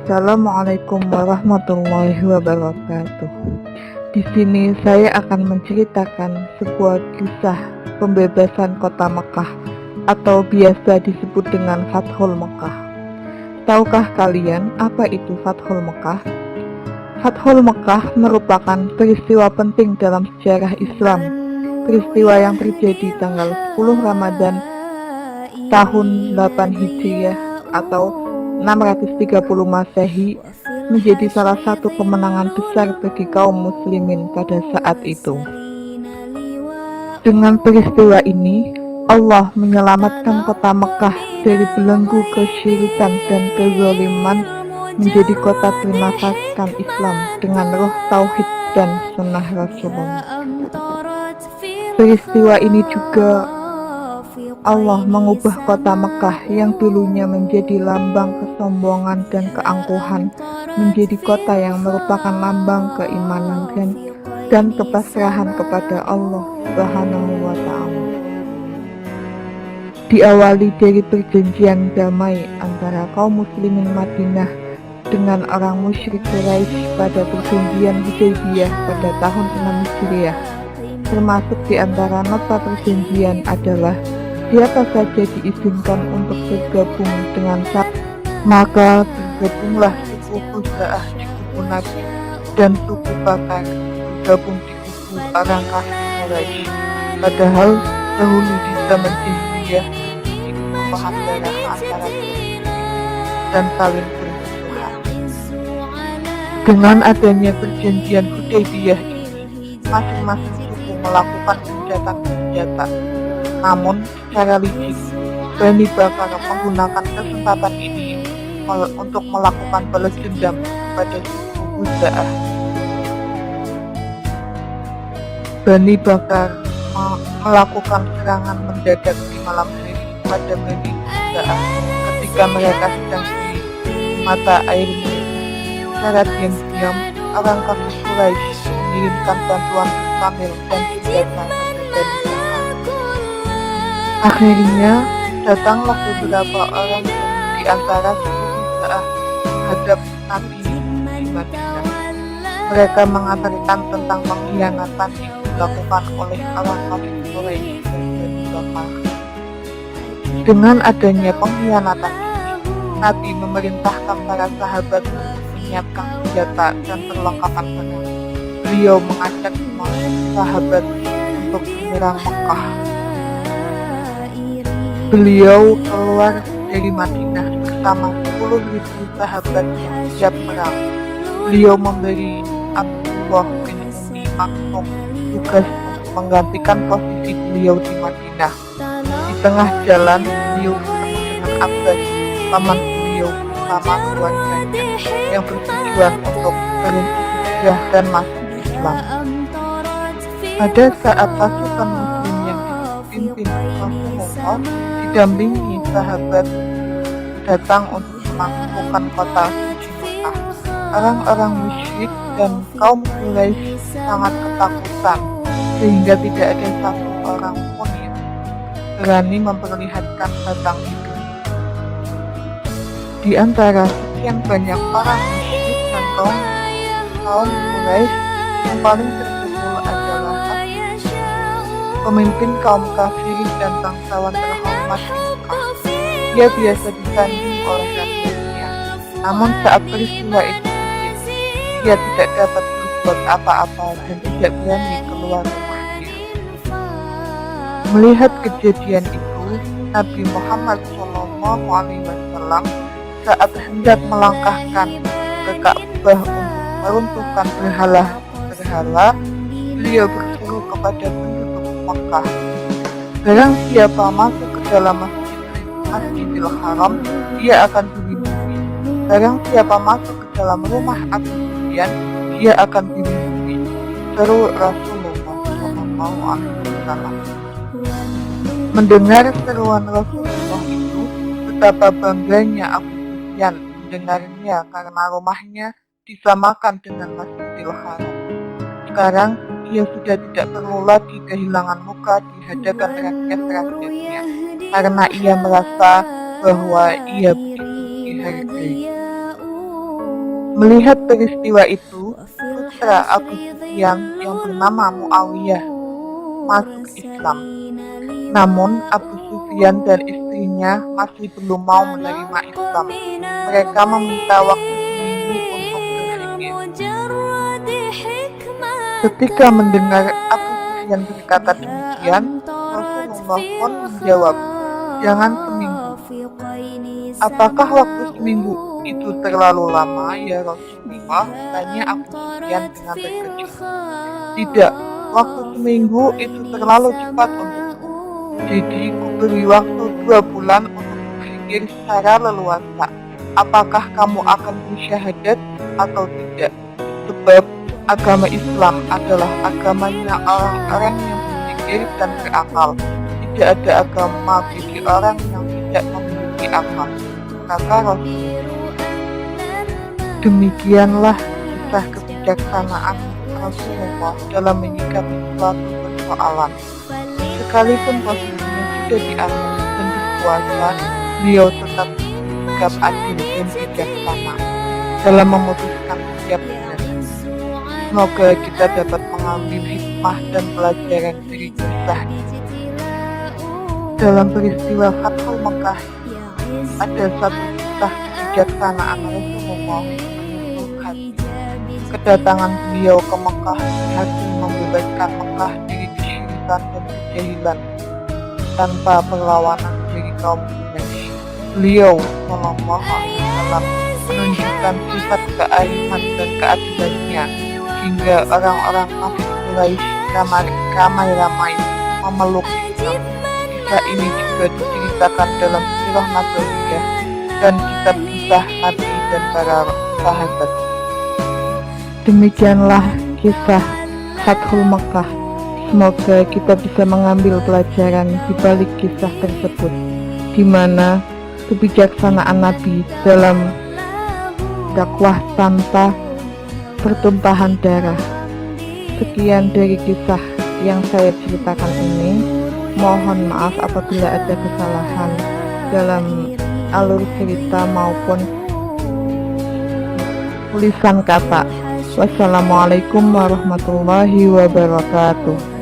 Assalamualaikum warahmatullahi wabarakatuh. Di sini saya akan menceritakan sebuah kisah pembebasan kota Mekah atau biasa disebut dengan Fathul Mekah. Tahukah kalian apa itu Fathul Mekah? Fathul Mekah merupakan peristiwa penting dalam sejarah Islam. Peristiwa yang terjadi tanggal 10 Ramadan tahun 8 Hijriah atau 630 Masehi menjadi salah satu kemenangan besar bagi kaum muslimin pada saat itu. Dengan peristiwa ini, Allah menyelamatkan kota Mekah dari belenggu kesyirikan dan kezaliman menjadi kota bernafaskan Islam dengan roh tauhid dan sunnah Rasulullah. Peristiwa ini juga Allah mengubah kota Mekah yang dulunya menjadi lambang kesombongan dan keangkuhan menjadi kota yang merupakan lambang keimanan dan kepasrahan kepada Allah Subhanahu wa Ta'ala. Diawali dari perjanjian damai antara kaum muslimin Madinah dengan orang musyrik Quraisy pada perjanjian Hudaybiyah pada tahun 6 Hijriah. Termasuk di antara nota perjanjian adalah siapa saja diizinkan untuk bergabung dengan maka bergabunglah suku Khuza'ah di kubu Nabi dan suku Bakar bergabung di kubu orang kafir Quraisy. Padahal dahulu di zaman jahiliyah terjadi tumpahan darah antara dan saling bermusuhan. Dengan adanya perjanjian Hudaybiyah ini, masing-masing suku melakukan gencatan senjata. Namun secara licik, Bani Bakar menggunakan kesempatan ini untuk melakukan balas dendam kepada suku Khuza'ah. Bani Bakar melakukan serangan mendadak di malam hari pada Bani Khuza'ah ketika mereka sedang di mata air mereka. Secara diam-diam, orang kafir Quraisy mengirimkan bantuan personil dan senjata pada Bani Bakar. Akhirnya, datanglah beberapa orang di antara suku Khuza'ah terhadap Nabi di Madinah. Mereka mengabarkan tentang pengkhianatan yang dilakukan oleh orang kafir Quraisy dan Bani Bakar. Dengan adanya pengkhianatan ini, Nabi memerintahkan para sahabat menyiapkan senjata dan perlengkapan perang. Beliau mengajak semua sahabat untuk menyerang Mekah. Beliau keluar dari Madinah bersama 10.000 sahabat yang siap perang. Beliau memberi Abdullah bin Ummi Maktum tugas untuk menggantikan posisi beliau di Madinah. Di tengah jalan, beliau bertemu dengan Abbas, paman beliau bersama keluarganya yang bertujuan untuk berhijrah dan masuk Islam. Pada saat pasukan muslim yang dipimpin Rasulullah didampingi sahabat datang untuk menaklukkan kota suci Mekah, orang-orang musyrik dan kaum Quraisy sangat ketakutan sehingga tidak ada satu orang pun yang berani memperlihatkan batang hidung. Di antara sekian banyak orang musyrik dan kaum Quraisy, yang paling terpukul adalah pemimpin kaum kafir dan bangsawan terhormat di Mekah. Dia biasa disanding oleh rakyatnya, namun saat peristiwa itu terjadi, dia tidak dapat berbuat apa-apa dan tidak berani keluar rumahnya. Melihat kejadian itu, Nabi Muhammad SAW saat hendak melangkahkan ke Ka'bah untuk meruntuhkan berhala, beliau berseru kepada penduduk Mekah, barang siapa masuk ke dalam Masjidil Haram, dia akan dilindungi. Barang siapa masuk ke dalam rumah Abu Sufyan, dia akan dilindungi. Seru Rasulullah SAW. Mendengar seruan Rasulullah itu, betapa bangganya Abu Sufyan mendengarnya karena rumahnya disamakan dengan Masjidil Haram. Sekarang ia sudah tidak perlu lagi kehilangan muka di hadapan rakyat-rakyatnya karena ia merasa bahwa ia begitu dihargai. Melihat peristiwa itu, putra Abu Sufyan yang bernama Muawiyah masuk Islam. Namun Abu Sufyan dan istrinya masih belum mau menerima Islam. Mereka meminta waktu seminggu untuk berpikir. Ketika mendengar Abu Sufyan berkata demikian, Rasulullah pun menjawab, "Jangan seminggu. Apakah waktu seminggu itu terlalu lama, ya Rasulullah?" tanya Abu Sufyan dengan terkejut. "Tidak, waktu seminggu itu terlalu cepat untukku. Jadi kuberi waktu 2 bulan untuk berpikir secara leluasa. Apakah kamu akan bersyahadat atau tidak? Sebab agama Islam adalah agamanya orang-orang yang berpikir dan berakal. Tidak ada agama bagi orang yang tidak memiliki akal," kata Rasulullah. Demikianlah kisah kebijaksanaan Rasulullah dalam menyikapi suatu persoalan. Sekalipun posisinya sudah di atas dan berkuasa, beliau tetap bersikap adil dan bijaksana dalam memutuskan setiap tindakan. Semoga kita dapat mengambil hikmah dan pelajaran dari kisah ini. Dalam peristiwa Fathul Mekah, ada satu kisah kebijaksanaan Rasulullah menyentuh hati. Kedatangan beliau ke Mekah berhasil membebaskan Mekah dari kesyirikan dan kejahilan tanpa perlawanan dari kaum Quraisy. Beliau Shallallahu Alaihi Wasallam menunjukkan sifat kearifan dan keadilannya hingga orang-orang kafir Quraisy ramai-ramai memeluk Islam. Kisah ini juga diceritakan dalam Sirah Nabawiyah dan kitab kisah Nabi dan para sahabat. Demikianlah kisah Fathul Mekah. Semoga kita bisa mengambil pelajaran di balik kisah tersebut, di mana kebijaksanaan Nabi dalam dakwah tanpa pertumpahan darah. Sekian dari kisah yang saya ceritakan ini. Mohon maaf apabila ada kesalahan dalam alur cerita maupun tulisan kata. Wassalamualaikum warahmatullahi wabarakatuh.